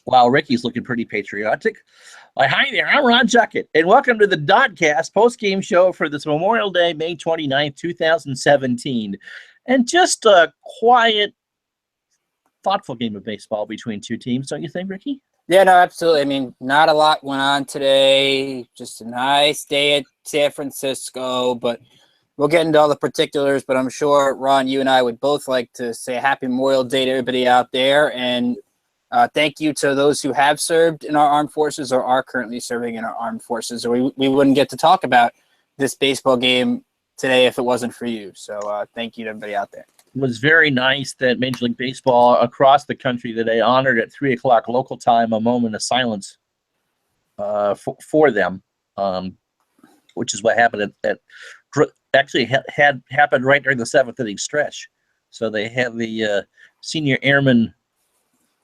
Wow, Ricky's looking pretty patriotic. Hi there, I'm Ron Juckett, and welcome to the DoDCast post-game show for this Memorial Day, May 29th, 2017. And just a quiet, thoughtful game of baseball between two teams, don't you think, Ricky? Yeah, no, absolutely. I mean, not a lot went on today. Just a nice day at San Francisco, but we'll get into all the particulars. But I'm sure, Ron, you and I would both like to say happy Memorial Day to everybody out there. And thank you to those who have served in our armed forces or are currently serving in our armed forces. Or we wouldn't get to talk about this baseball game today if it wasn't for you. So thank you to everybody out there. It was very nice that Major League Baseball across the country today honored at 3 o'clock local time a moment of silence for them, which is what happened actually had happened right during the seventh inning stretch. So they had the senior airman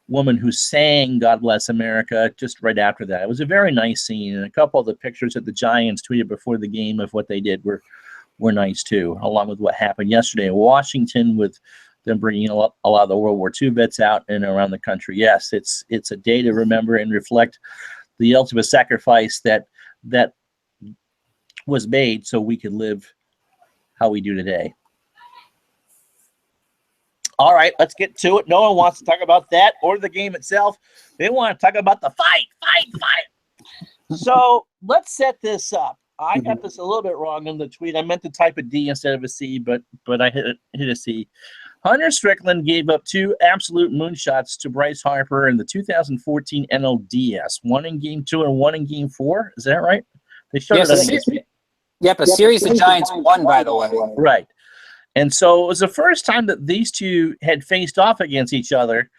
woman who sang "God Bless America" just right after that. It was a very nice scene, and a couple of the pictures that the Giants tweeted before the game of what they did were nice too, along with what happened yesterday in Washington with them bringing a lot of the World War II vets out and around the country. Yes, it's a day to remember and reflect the ultimate sacrifice that was made so we could live how we do today. All right, let's get to it. No one wants to talk about that or the game itself. They want to talk about the fight. So let's set this up. I got this a little bit wrong in the tweet. I meant to type a D instead of a C, but I hit a C. Hunter Strickland gave up 2 absolute moonshots to Bryce Harper in the 2014 NLDS. One in Game 2 and one in Game 4. Is that right? They showed it on ESPN. Yep, a series the Giants won, by the way. Right. And so it was the first time that these two had faced off against each other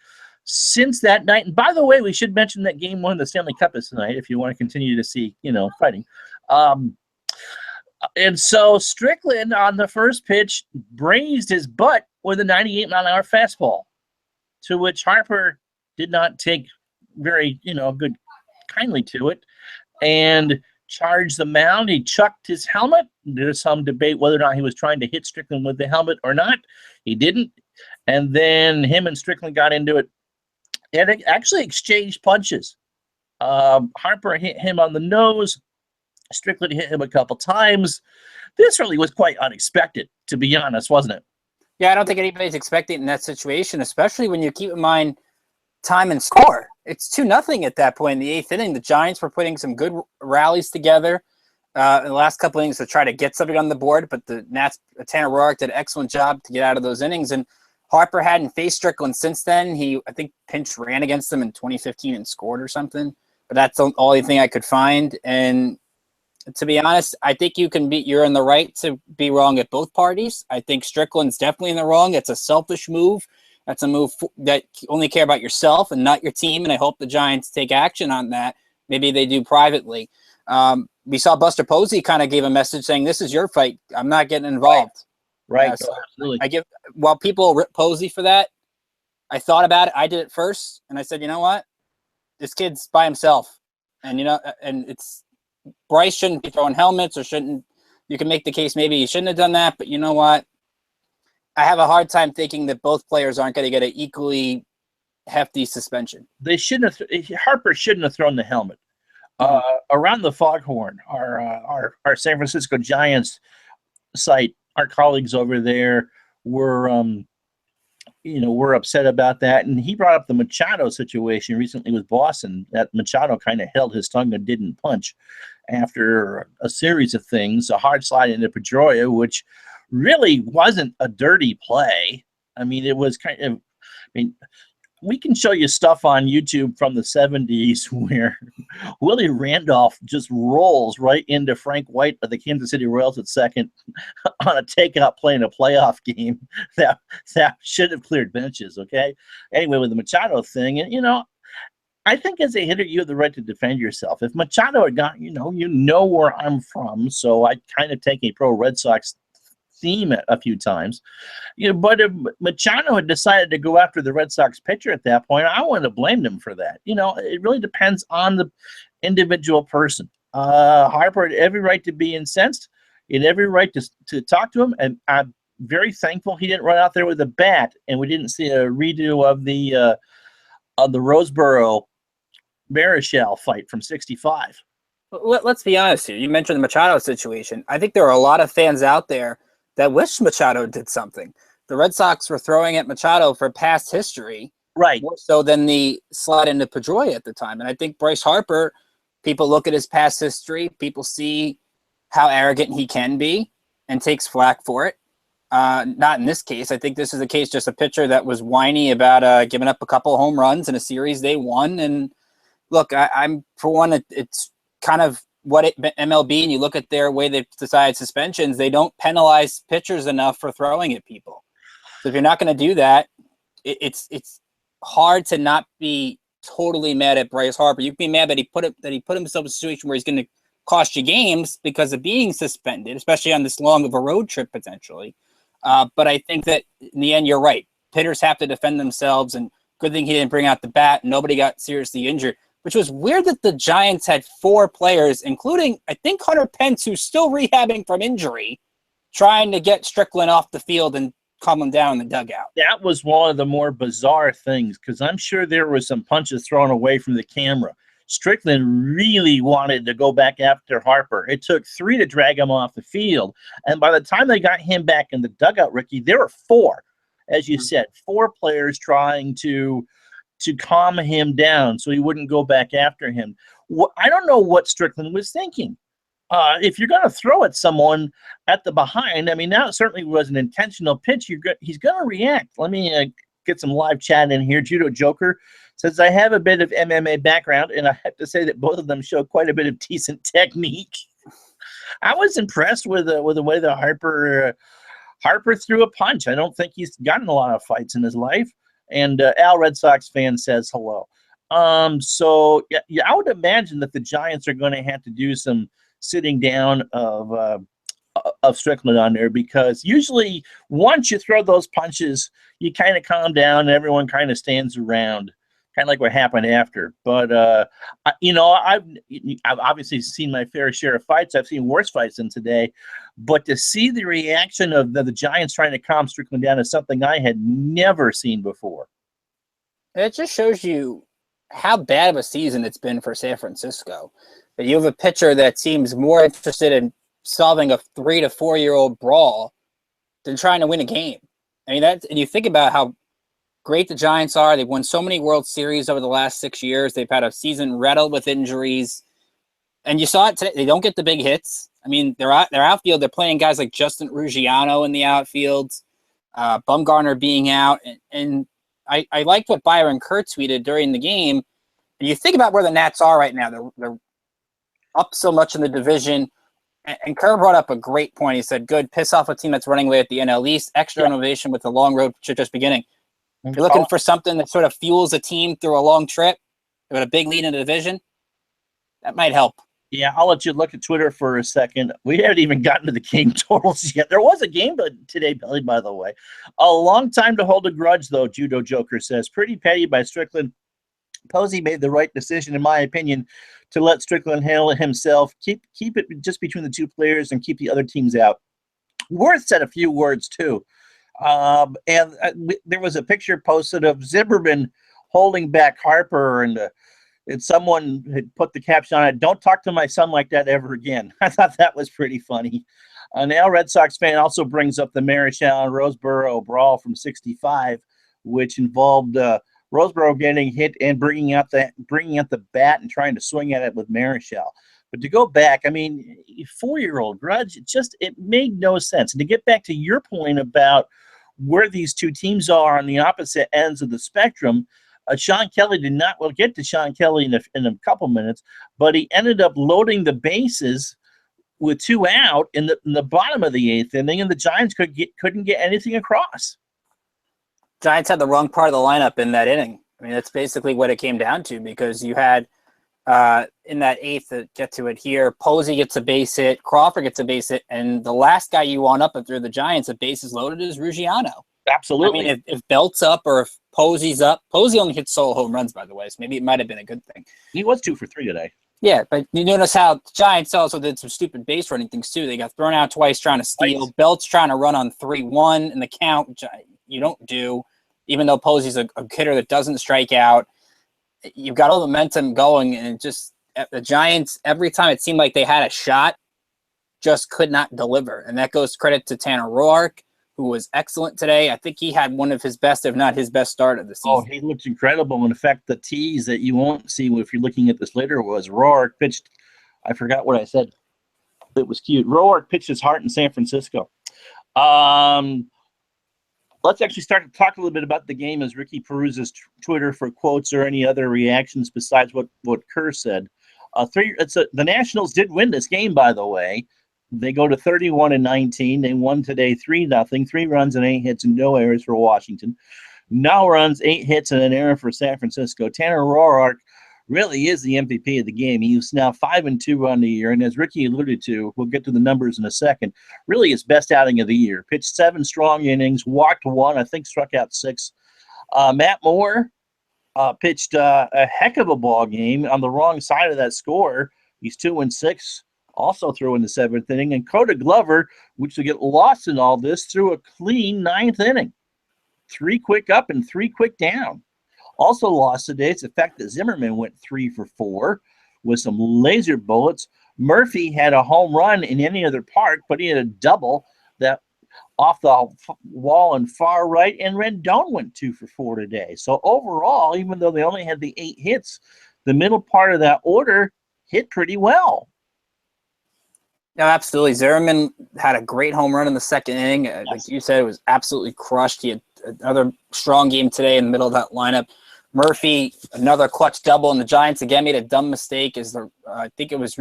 since that night. And by the way, we should mention that Game 1 of the Stanley Cup is tonight if you want to continue to see, fighting. And so Strickland on the first pitch brazed his butt with a 98-mile-an-hour fastball, to which Harper did not take very, good kindly to it and charged the mound. He chucked his helmet. There's some debate whether or not he was trying to hit Strickland with the helmet or not. He didn't. And then him and Strickland got into it and it actually exchanged punches. Harper hit him on the nose. Strickland hit him a couple times. This really was quite unexpected, to be honest, wasn't it? Yeah, I don't think anybody's expecting it in that situation, especially when you keep in mind time and score. It's 2-0 at that point in the 8th inning. The Giants were putting some good rallies together in the last couple innings to try to get something on the board, but the Nats, Tanner Roark did an excellent job to get out of those innings, and Harper hadn't faced Strickland since then. He, I think, pinch ran against him in 2015 and scored or something, but that's the only thing I could find. And to be honest, I think you're in the right to be wrong at both parties. I think Strickland's definitely in the wrong. It's a selfish move. That's a move that you only care about yourself and not your team, and I hope the Giants take action on that. Maybe they do privately. We saw Buster Posey kind of gave a message saying, this is your fight. I'm not getting involved. Right. So absolutely. While people rip Posey for that, I thought about it. I did it first, and I said, you know what? This kid's by himself. And, and it's Bryce shouldn't be throwing helmets or you can make the case maybe he shouldn't have done that, but you know what? I have a hard time thinking that both players aren't going to get an equally hefty suspension. Harper shouldn't have thrown the helmet. Around the Foghorn, our San Francisco Giants site, our colleagues over there were upset about that. And he brought up the Machado situation recently with Boston, that Machado kind of held his tongue and didn't punch after a series of things, a hard slide into Pedroia, which really wasn't a dirty play. I mean, it was we can show you stuff on YouTube from the 70s where Willie Randolph just rolls right into Frank White of the Kansas City Royals at second on a takeout play in a playoff game that should have cleared benches, okay? Anyway, with the Machado thing, and, I think as a hitter, you have the right to defend yourself. If Machado had gone, you know where I'm from, so I kind of take a pro Red Sox theme a few times. But if Machado had decided to go after the Red Sox pitcher at that point, I wouldn't have blamed him for that. It really depends on the individual person. Harper had every right to be incensed. He had every right to talk to him, and I'm very thankful he didn't run out there with a bat, and we didn't see a redo of the Roseboro Marichal fight from 65. Let's be honest here. You mentioned the Machado situation. I think there are a lot of fans out there that wish Machado did something. The Red Sox were throwing at Machado for past history, right? More so than the slide into Pedroia at the time. And I think Bryce Harper, people look at his past history, people see how arrogant he can be and takes flack for it. Not in this case. I think this is a case, just a pitcher that was whiny about giving up a couple of home runs in a series they won. And look, I'm for one, it's kind of MLB, and you look at their way they've decided suspensions, they don't penalize pitchers enough for throwing at people. So if you're not going to do that, it's hard to not be totally mad at Bryce Harper. You can be mad that he put himself in a situation where he's going to cost you games because of being suspended, especially on this long of a road trip potentially. But I think that in the end, you're right. Hitters have to defend themselves, and good thing he didn't bring out the bat. Nobody got seriously injured, which was weird that the Giants had 4 players, including, I think, Hunter Pence, who's still rehabbing from injury, trying to get Strickland off the field and calm him down in the dugout. That was one of the more bizarre things, because I'm sure there was some punches thrown away from the camera. Strickland really wanted to go back after Harper. It took 3 to drag him off the field. And by the time they got him back in the dugout, Ricky, there were 4, as you said, 4 players trying to calm him down so he wouldn't go back after him. I don't know what Strickland was thinking. If you're going to throw at someone at the behind, I mean, now it certainly was an intentional pitch. He's going to react. Let me get some live chat in here. Judo Joker says, I have a bit of MMA background, and I have to say that both of them show quite a bit of decent technique. I was impressed with the way that Harper threw a punch. I don't think he's gotten a lot of fights in his life. And Al Red Sox fan says hello. So yeah, I would imagine that the Giants are going to have to do some sitting down of Strickland on there, because usually once you throw those punches, you kind of calm down and everyone kind of stands around, kind of like what happened after. But I've obviously seen my fair share of fights. I've seen worse fights than today, but to see the reaction of the Giants trying to calm Strickland down is something I had never seen before. It just shows you how bad of a season it's been for San Francisco. That you have a pitcher that seems more interested in solving a 3 to 4 year old brawl than trying to win a game. I mean, and you think about how great the Giants are. They've won so many World Series over the last 6 years. They've had a season riddled with injuries, and you saw it today. They don't get the big hits. I mean, their outfield, they're playing guys like Justin Ruggiano in the outfield, Bumgarner being out, and I liked what Byron Kerr tweeted during the game. And you think about where the Nats are right now. They're up so much in the division. And Kerr brought up a great point. He said, good, piss off a team that's running away at the NL East. Extra innovation with the long road just beginning. If you're looking for something that sort of fuels a team through a long trip with a big lead in the division, that might help. Yeah, I'll let you look at Twitter for a second. We haven't even gotten to the game totals yet. There was a game today, Billy, by the way. A long time to hold a grudge, though, Judo Joker says. Pretty petty by Strickland. Posey made the right decision, in my opinion, to let Strickland handle it himself. Keep it just between the 2 players and keep the other teams out. Worth said a few words, too. There was a picture posted of Zimmerman holding back Harper, and someone had put the caption on it, "Don't talk to my son like that ever again." I thought that was pretty funny. An Al Red Sox fan also brings up the Marichal and Roseboro brawl from 65, which involved Roseboro getting hit and bringing out the bat and trying to swing at it with Marichal. But to go back, I mean, 4-year-old grudge, it made no sense. And to get back to your point about where these 2 teams are on the opposite ends of the spectrum, Sean Kelly did not. We'll get to Sean Kelly in a couple minutes, but he ended up loading the bases with 2 out in the bottom of the 8th inning, and the Giants couldn't get anything across. Giants had the wrong part of the lineup in that inning. I mean, that's basically what it came down to, because you had in that 8th, to get to it here, Posey gets a base hit, Crawford gets a base hit, and the last guy you want up if they're the Giants, if bases loaded, is Ruggiano. Absolutely. I mean, if Belt's up or if Posey's up, Posey only hits solo home runs, by the way, so maybe it might have been a good thing. He was 2 for 3 today. Yeah, but you notice how the Giants also did some stupid base running things, too. They got thrown out twice trying to steal. Right. Belt's trying to run on 3-1 in the count, which you don't do, even though Posey's a hitter that doesn't strike out. you've got all the momentum going, and just the Giants, every time it seemed like they had a shot, just could not deliver. And that goes credit to Tanner Roark, who was excellent today. I think he had one of his best, if not his best start of the season. Oh, he looks incredible. In fact, the tease that you won't see if you're looking at this later was Roark pitched. I forgot what I said. It was cute. Roark pitched his heart in San Francisco. Let's actually start to talk a little bit about the game as Ricky peruses Twitter for quotes or any other reactions besides what Kerr said. The Nationals did win this game, by the way. They go to 31-19. They won today 3-0. 3 runs and 8 hits and no errors for Washington. No runs, 8 hits and an error for San Francisco. Tanner Roark really is the MVP of the game. He's now 5-2 on the year, and as Ricky alluded to, we'll get to the numbers in a second, really his best outing of the year. Pitched 7 strong innings, walked 1, I think struck out 6. Matt Moore pitched a heck of a ball game on the wrong side of that score. He's 2-6, also threw in the 7th inning, and Coda Glover, which will get lost in all this, threw a clean 9th inning. 3 quick up and 3 quick down. Also lost today, it's the fact that Zimmerman went 3 for 4 with some laser bullets. Murphy had a home run in any other park, but he had a double that off the wall and far right, and Rendon went 2 for 4 today. So overall, even though they only had the 8 hits, the middle part of that order hit pretty well. No, absolutely. Zimmerman had a great home run in the 2nd inning. Yes. Like you said, it was absolutely crushed. He had another strong game today in the middle of that lineup. Murphy, another clutch double, and the Giants again made a dumb mistake. I think it was.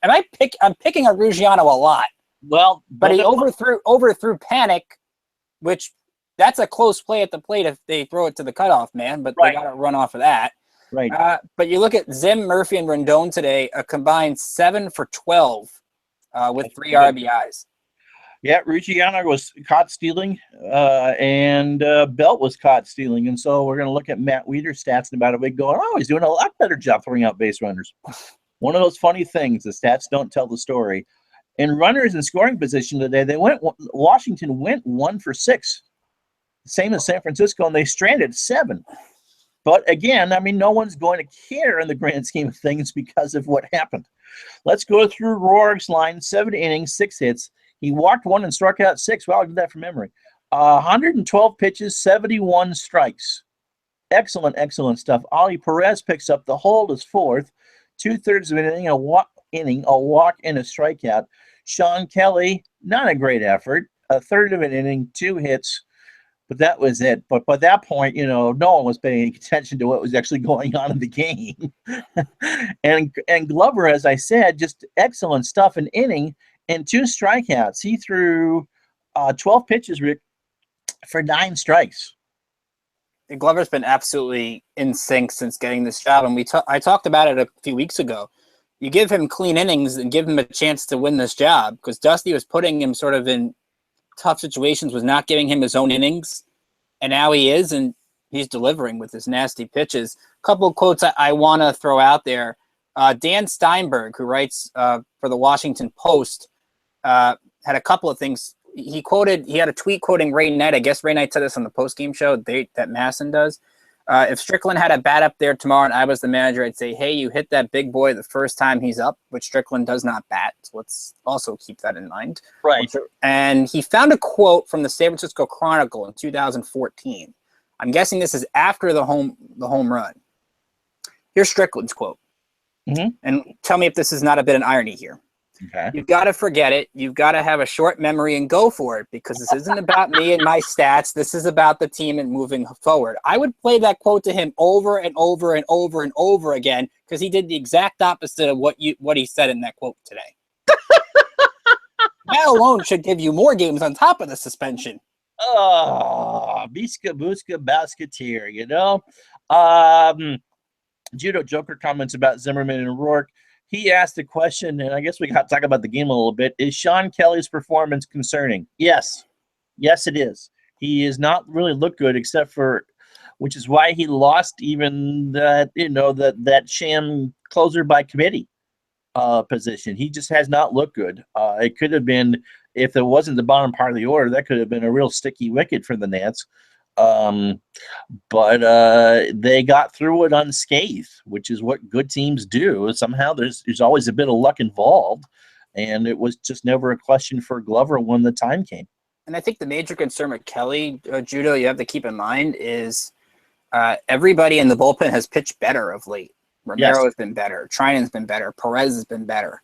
I'm picking on Ruggiano a lot. Well, but he overthrew Panic, which that's a close play at the plate if they throw it to the cutoff man. But They got to run off of that. Right. But you look at Zim, Murphy, and Rendon today, a combined 7 for 12 with 3 RBIs. Yeah, Ruggiano was caught stealing, and Belt was caught stealing. And so we're going to look at Matt Wieder's stats in about a week going, he's doing a lot better job throwing out base runners. One of those funny things, the stats don't tell the story. In runners in scoring position today, Washington went 1 for 6. Same as San Francisco, and they stranded 7. But again, I mean, no one's going to care in the grand scheme of things because of what happened. Let's go through Roark's line, 7 innings, 6 hits. He walked 1 and struck out 6. Well, I did that from memory. 112 pitches, 71 strikes. Excellent, excellent stuff. Ollie Perez picks up the hold as 4th. 2/3 of an inning, a walk and a strikeout. Sean Kelly, not a great effort. 1/3 of an inning, 2 hits. But that was it. But by that point, no one was paying attention to what was actually going on in the game. and Glover, as I said, just excellent stuff. An inning and 2 strikeouts. He threw 12 pitches, Rick, for 9 strikes. Glover's been absolutely in sync since getting this job, and I talked about it a few weeks ago. You give him clean innings and give him a chance to win this job, because Dusty was putting him sort of in tough situations, was not giving him his own innings, and now he is, and he's delivering with his nasty pitches. A couple of quotes I want to throw out there. Dan Steinberg, who writes for the Washington Post, had a couple of things. He had a tweet quoting Ray Knight. I guess Ray Knight said this on the postgame show that Masson does. If Strickland had a bat up there tomorrow and I was the manager, I'd say, hey, you hit that big boy the first time he's up, which Strickland does not bat. So let's also keep that in mind. Right. And he found a quote from the San Francisco Chronicle in 2014. I'm guessing this is after the home run. Here's Strickland's quote. Mm-hmm. And tell me if this is not a bit an irony here. Okay. You've got to forget it. You've got to have a short memory and go for it, because this isn't about me and my stats. This is about the team and moving forward. I would play that quote to him over and over and over and over again, because he did the exact opposite of what he said in that quote today. That alone should give you more games on top of the suspension. Oh, Biska Buska Basketeer, Judo Joker comments about Zimmerman and Roark. He asked a question, and I guess we got to talk about the game a little bit. Is Sean Kelly's performance concerning? Yes. Yes, it is. He has not really looked good, except for, which is why he lost even that sham closer by committee position. He just has not looked good. It could have been, if it wasn't the bottom part of the order, that could have been a real sticky wicket for the Nats. Um, but they got through it unscathed, which is what good teams do. Somehow there's always a bit of luck involved, and it was just never a question for Glover when the time came. And I think the major concern with Kelly, Judo, you have to keep in mind is everybody in the bullpen has pitched better of late. Romero has been better. Trinan's been better. Perez has been better.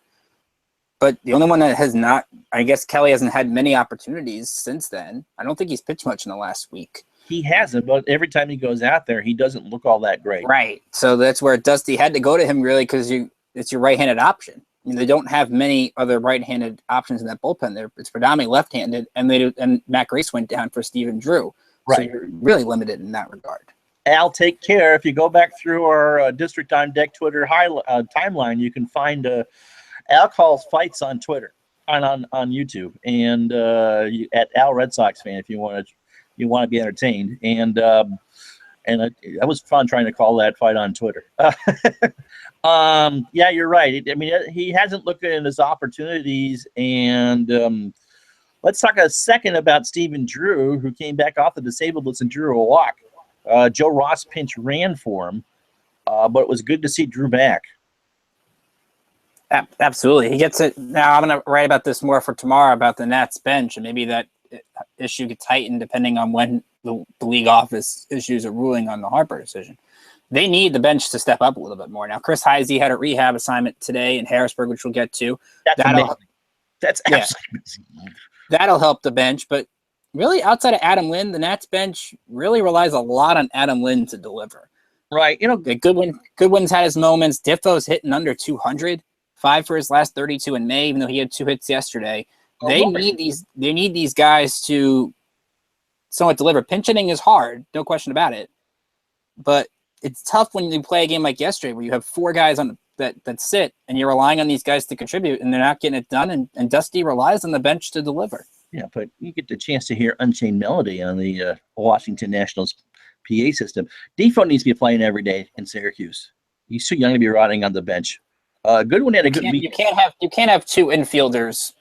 But the only one that has not, I guess Kelly hasn't had many opportunities since then. I don't think he's pitched much in the last week. He hasn't, but every time he goes out there, he doesn't look all that great. Right. So that's where Dusty had to go to him, really, because it's your right-handed option. They don't have many other right-handed options in that bullpen. It's predominantly left-handed, and Matt Grace went down for Stephen Drew. Right. So you're really limited in that regard. Al, take care. If you go back through our District on Deck Twitter timeline, you can find Al calls fights on Twitter, on YouTube, and at Al Red Sox fan if you want to be entertained. And it was fun trying to call that fight on Twitter. Yeah, you're right. I mean, he hasn't looked at his opportunities. And let's talk a second about Stephen Drew, who came back off the disabled list and drew a walk. Joe Ross pinch ran for him, but it was good to see Drew back. Absolutely. He gets it. Now, I'm going to write about this more for tomorrow about the Nats bench, and maybe that issue gets tightened depending on when the league office issues a ruling on the Harper decision. They need the bench to step up a little bit more. Now, Chris Heisey had a rehab assignment today in Harrisburg, which we'll get to. That's amazing. That's absolutely amazing. That'll help the bench, but really outside of Adam Lynn, the Nats bench really relies a lot on Adam Lynn to deliver. Right. Goodwin's had his moments. Diffo's hitting under 200. 5 for his last 32 in May, even though he had 2 hits yesterday. They need these guys to somewhat deliver. Pinch hitting is hard, no question about it. But it's tough when you play a game like yesterday where you have 4 guys on that sit and you're relying on these guys to contribute and they're not getting it done, and Dusty relies on the bench to deliver. Yeah, but you get the chance to hear Unchained Melody on the Washington Nationals PA system. Defoe needs to be playing every day in Syracuse. He's too young to be rotting on the bench. Goodwin had a good week. You can't have 2 infielders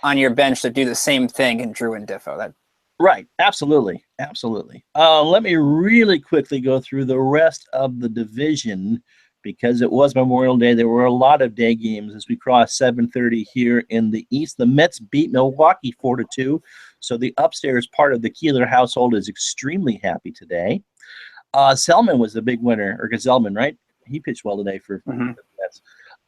on your bench that do the same thing in Drew and Diffo. Right, absolutely. Let me really quickly go through the rest of the division because it was Memorial Day. There were a lot of day games as we crossed 7:30 here in the East. The Mets beat Milwaukee 4-2, so the upstairs part of the Keeler household is extremely happy today. Selman was the big winner, or Gazelman, right? He pitched well today for the Mets.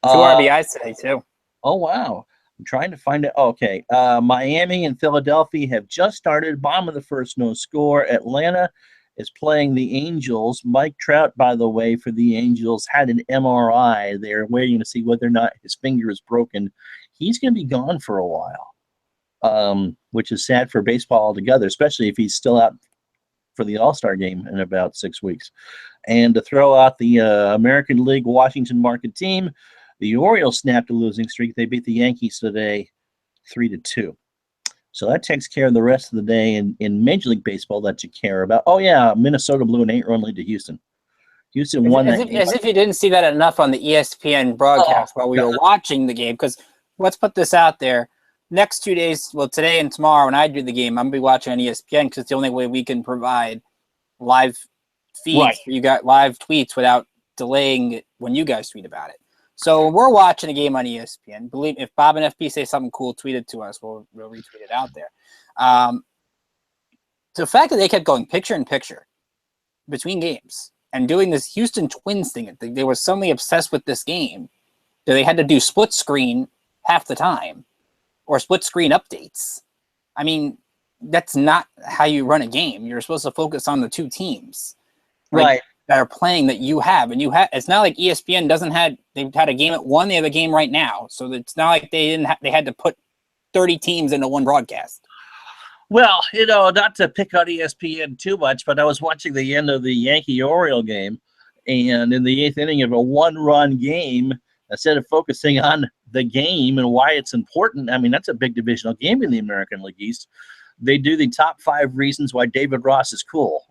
2 RBIs today, too. Oh, wow. I'm trying to find it. Okay. Miami and Philadelphia have just started. Bottom of the first, no score. Atlanta is playing the Angels. Mike Trout, by the way, for the Angels, had an MRI. They're waiting to see whether or not his finger is broken. He's going to be gone for a while, which is sad for baseball altogether, especially if he's still out for the All-Star game in about 6 weeks. And to throw out the American League Washington market team, the Orioles snapped a losing streak. They beat the Yankees today 3-2. So that takes care of the rest of the day in Major League Baseball that you care about. Oh, yeah, Minnesota blew an 8-run lead to Houston. Houston won that game. As if you didn't see that enough on the ESPN broadcast while we were watching the game, because let's put this out there. Next 2 days, well, today and tomorrow when I do the game, I'm going to be watching on ESPN because it's the only way we can provide live feeds. Right. You got live tweets without delaying it when you guys tweet about it. So we're watching a game on ESPN. Believe if Bob and FP say something cool, tweet it to us. We'll retweet it out there. The fact that they kept going picture in picture between games and doing this Houston Twins thing, they were suddenly obsessed with this game that they had to do split screen half the time or split screen updates. I mean, that's not how you run a game. You're supposed to focus on the 2 teams. Right. That are playing that you have, and it's not like ESPN they've had a game at 1, they have a game right now, so it's not like they had to put 30 teams into one broadcast. Well, not to pick on ESPN too much, but I was watching the end of the Yankee-Oriole game, and in the 8th inning of a 1-run game, instead of focusing on the game and why it's important, I mean, that's a big divisional game in the American League East, they do the top 5 reasons why David Ross is cool.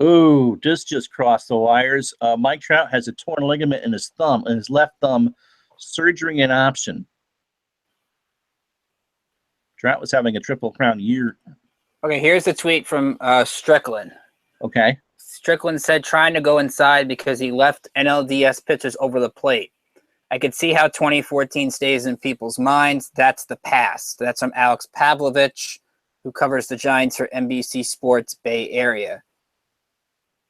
Ooh, just crossed the wires. Mike Trout has a torn ligament in his left thumb, surgery an option. Trout was having a Triple Crown year Okay, here's the tweet from Strickland. Okay. Strickland said trying to go inside because he left NLDS pitchers over the plate. I could see how 2014 stays in people's minds. That's the past. That's from Alex Pavlovich, who covers the Giants for NBC Sports Bay Area.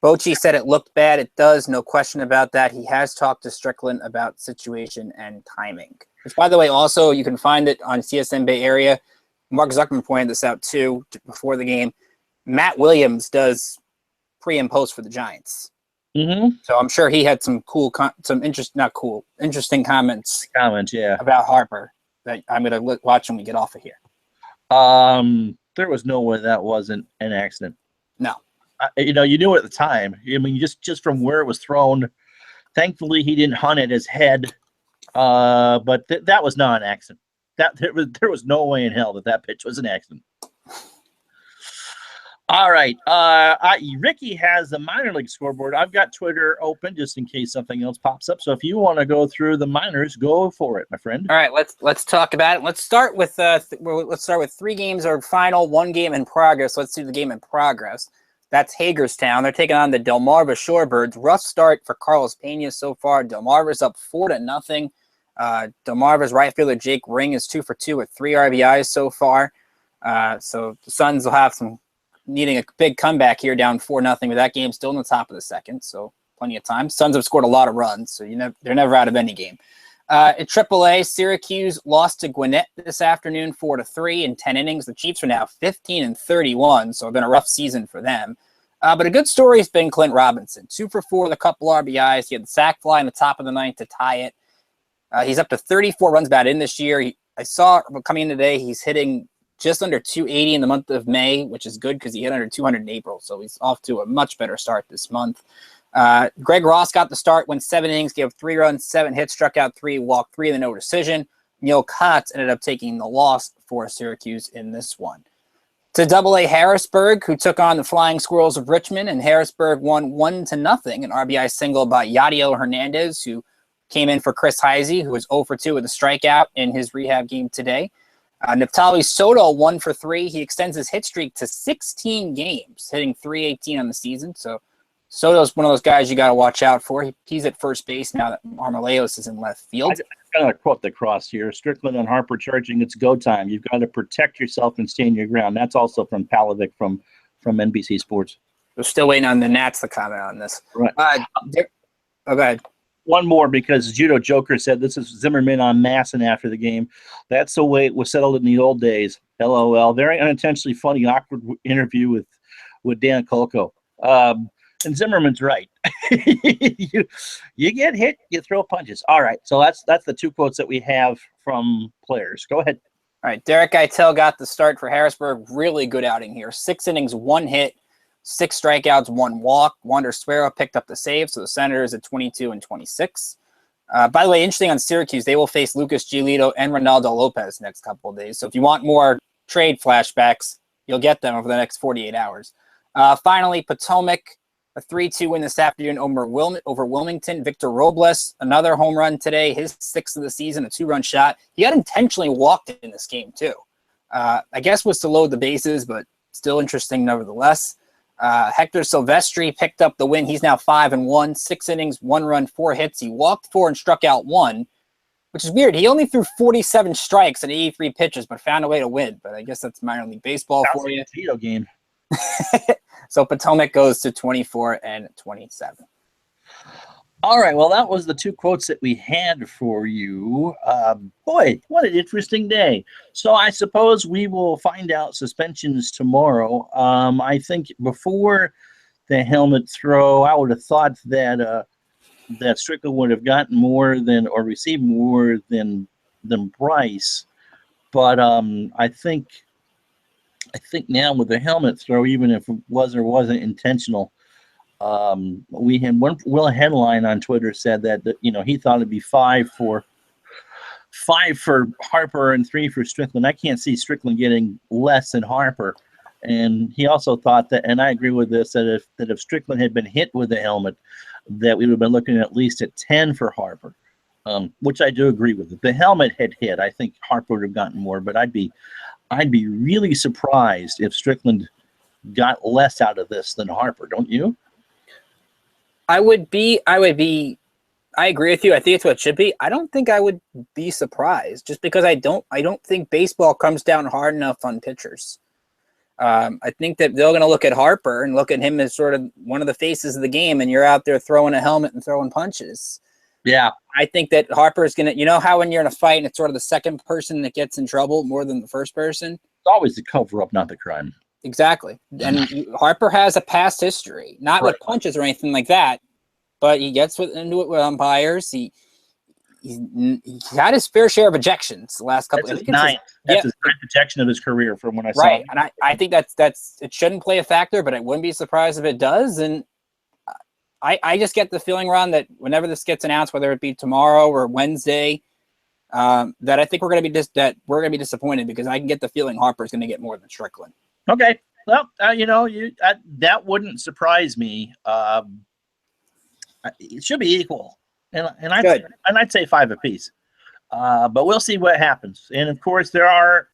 Bochy said it looked bad. It does, no question about that. He has talked to Strickland about situation and timing. Which, by the way, also you can find it on CSN Bay Area. Mark Zuckerman pointed this out too before the game. Matt Williams does pre and post for the Giants. Mm-hmm. So I'm sure he had some interesting comments. Yeah. About Harper that I'm going to watch when we get off of here. There was no way that wasn't an accident. No. You knew it at the time. I mean, just from where it was thrown. Thankfully, he didn't hunt at his head. But that was not an accident. There was no way in hell that pitch was an accident. All right. Ricky has the minor league scoreboard. I've got Twitter open just in case something else pops up. So if you want to go through the minors, go for it, my friend. All right, let's talk about it. Let's start with 3 games or final, 1 game in progress. Let's do the game in progress. That's Hagerstown. They're taking on the Delmarva Shorebirds. Rough start for Carlos Pena so far. Delmarva's up 4-0. Delmarva's right fielder Jake Ring is 2 for 2 with 3 RBIs so far. So the Suns will have some needing a big comeback here, down 4-0, but that game's still in the top of the second, so plenty of time. Suns have scored a lot of runs, so they're never out of any game. At AAA, Syracuse lost to Gwinnett this afternoon 4-3 in 10 innings. The Chiefs are now 15-31, so it's been a rough season for them. But a good story has been Clint Robinson. 2 for 4 with a couple RBIs. He had the sac fly in the top of the ninth to tie it. He's up to 34 runs batted in this year. I saw coming in today, he's hitting just under 280 in the month of May, which is good because he hit under 200 in April. So he's off to a much better start this month. Greg Ross got the start, went 7 innings, gave 3 runs, 7 hits, struck out 3, walked 3 in the no decision. Neil Kotz ended up taking the loss for Syracuse in this one. To AA Harrisburg, who took on the Flying Squirrels of Richmond, and Harrisburg won 1-0, an RBI single by Yadiel Hernandez, who came in for Chris Heisey, who was 0 for 2 with a strikeout in his rehab game today. Neftali Soto 1 for 3. He extends his hit streak to 16 games, hitting .318 on the season. So Soto's one of those guys you got to watch out for. He's at first base now that Marmoleos is in left field. I'm going to quote the cross here. Strickland and Harper charging, it's go time. You've got to protect yourself and stand your ground. That's also from Pavlovich from NBC Sports. We're still waiting on the Nats to comment on this. Right. Go ahead. One more, because Judo Joker said this is Zimmerman on Masson after the game. That's the way it was settled in the old days. LOL. Very unintentionally funny, awkward interview with Dan Kolko. And Zimmerman's right. you get hit, you throw punches. All right, so that's the 2 quotes that we have from players. Go ahead. All right, Derek Eitel got the start for Harrisburg. Really good outing here. 6 innings, 1 hit, 6 strikeouts, 1 walk. Wander Suero picked up the save, so the Senators at 22-26. By the way, interesting on Syracuse, they will face Lucas Giolito and Ronaldo Lopez next couple of days. So if you want more trade flashbacks, you'll get them over the next 48 hours. Finally, Potomac, a 3-2 win this afternoon over Wilmington. Victor Robles, another home run today, his 6th of the season, a 2-run shot. He got intentionally walked in this game, too. I guess was to load the bases, but still interesting nevertheless. Hector Silvestri picked up the win. He's now 5-1, 6 innings, 1 run, 4 hits. He walked 4 and struck out 1, which is weird. He only threw 47 strikes and 83 pitches, but found a way to win. But I guess that's minor league baseball for you. Video game. So Potomac goes to 24-27. All right. Well, that was the 2 quotes that we had for you. Boy, what an interesting day. So I suppose we will find out suspensions tomorrow. I think before the helmet throw, I would have thought that Strickland would have gotten more than, or received more than Bryce. But I think now with the helmet throw, even if it was or wasn't intentional, we had Will headline on Twitter said that he thought it'd be 5 for Harper and 3 for Strickland. I can't see Strickland getting less than Harper, and he also thought that, and I agree with this, that if Strickland had been hit with the helmet, that we would have been looking at least at 10 for Harper, which I do agree with. If the helmet had hit, I think Harper would have gotten more, but I'd be I'd be really surprised if Strickland got less out of this than Harper, don't you? I agree with you. I think it's what it should be. I don't think I would be surprised, just because I don't think baseball comes down hard enough on pitchers. I think that they're going to look at Harper and look at him as sort of one of the faces of the game, and you're out there throwing a helmet and throwing punches. Yeah. I think that Harper is going to, you know how when you're in a fight and it's sort of the second person that gets in trouble more than the first person? It's always the cover-up, not the crime. Exactly. And Harper has a past history, not with punches or anything like that, but he gets into it with umpires. He had his fair share of ejections the last couple. That's his ninth ejection of his career, from when I saw. Right, and I think that's it shouldn't play a factor, but I wouldn't be surprised if it does. And I just get the feeling, Ron, that whenever this gets announced, whether it be tomorrow or Wednesday, that I think we're going to be disappointed, because I can get the feeling Harper's going to get more than Strickland. Okay, well, that wouldn't surprise me. It should be equal, and I'd say 5 apiece. But we'll see what happens. And of course, there are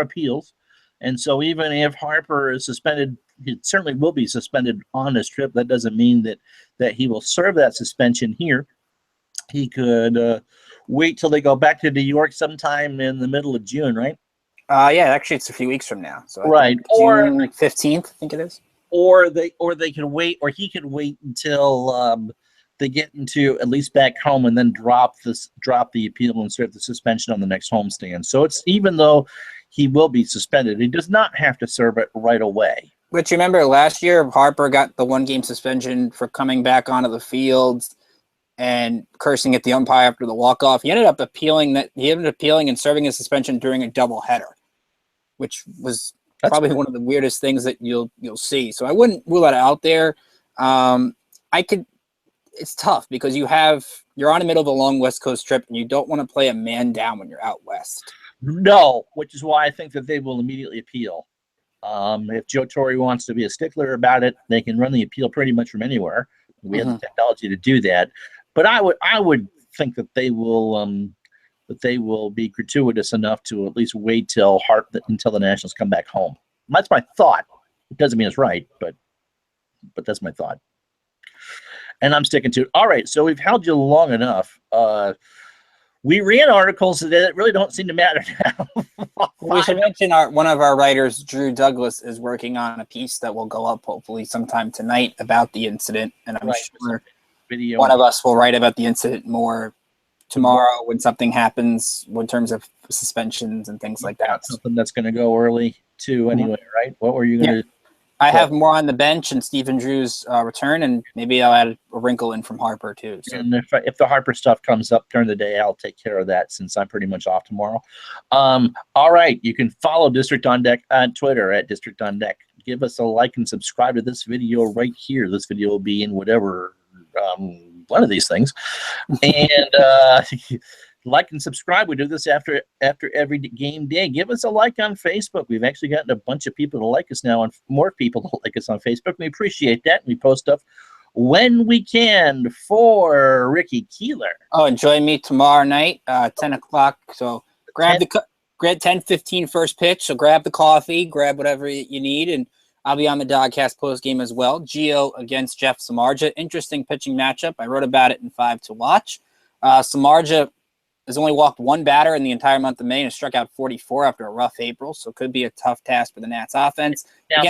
appeals, and so even if Harper is suspended, he certainly will be suspended on this trip. That doesn't mean that he will serve that suspension here. He could wait till they go back to New York sometime in the middle of June, right? Yeah, actually, it's a few weeks from now. So right, or June, like 15th, I think it is. Or they can wait, or he can wait until they get into at least back home, and then drop the appeal and serve the suspension on the next homestand. So it's, even though he will be suspended, he does not have to serve it right away. But you remember last year, Harper got the 1-game suspension for coming back onto the field and cursing at the umpire after the walk-off. He ended up appealing and serving his suspension during a doubleheader, which was probably one of the weirdest things that you'll see. So I wouldn't rule that out there. It's tough, because you're on the middle of a long West Coast trip, and you don't want to play a man down when you're out west. No, which is why I think that they will immediately appeal. If Joe Torre wants to be a stickler about it, they can run the appeal pretty much from anywhere. We have the technology to do that. But I would think that they will be gratuitous enough to at least wait until the Nationals come back home. That's my thought. It doesn't mean it's right, but that's my thought. And I'm sticking to it. All right, so we've held you long enough. We ran articles that really don't seem to matter now. We should mention one of our writers, Drew Douglas, is working on a piece that will go up hopefully sometime tonight about the incident, and I'm sure one of us will write about the incident more tomorrow when something happens in terms of suspensions and things like that. Something that's going to go early too, anyway, right? What were you going to? I have more on the bench and Stephen Drew's return, and maybe I'll add a wrinkle in from Harper too. So. And if the Harper stuff comes up during the day, I'll take care of that, since I'm pretty much off tomorrow. All right, you can follow District on Deck on Twitter at District on Deck. Give us a like and subscribe to this video right here. This video will be in whatever one of these things, and like and subscribe. We do this after every game day. Give us a like on Facebook. We've actually gotten a bunch of people to like us now, and more people to like us on Facebook. We appreciate that. We post stuff when we can for Ricky Keeler. Oh, and join me tomorrow night, 10 o'clock. So grab 10:15 first pitch. So grab the coffee, grab whatever you need, and I'll be on the DoDCast postgame as well. Gio against Jeff Samardzija. Interesting pitching matchup. I wrote about it in 5 to watch. Samardzija has only walked 1 batter in the entire month of May and has struck out 44 after a rough April, so it could be a tough task for the Nats offense. Now,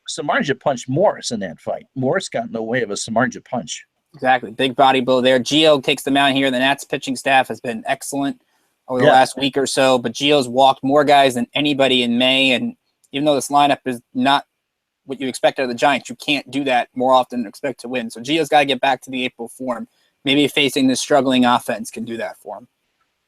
Samardzija punched Morris in that fight. Morris got in the way of a Samardzija punch. Exactly. Big body blow there. Gio takes the mound here. The Nats pitching staff has been excellent over the last week or so, but Gio's walked more guys than anybody in May, and even though this lineup is not what you expect out of the Giants, you can't do that more often than expect to win. So Gio's got to get back to the April form. Maybe facing this struggling offense can do that for him.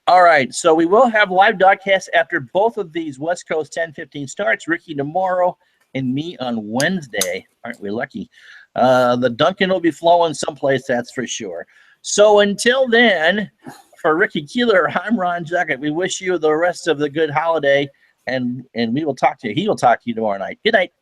All right, so we will have live DoDCasts after both of these West Coast 10:15 starts. Ricky tomorrow and me on Wednesday. Aren't we lucky? The Duncan will be flowing someplace, that's for sure. So until then, for Ricky Keeler, I'm Ron Juckett. We wish you the rest of the good holiday, and we will talk to you. He will talk to you tomorrow night. Good night.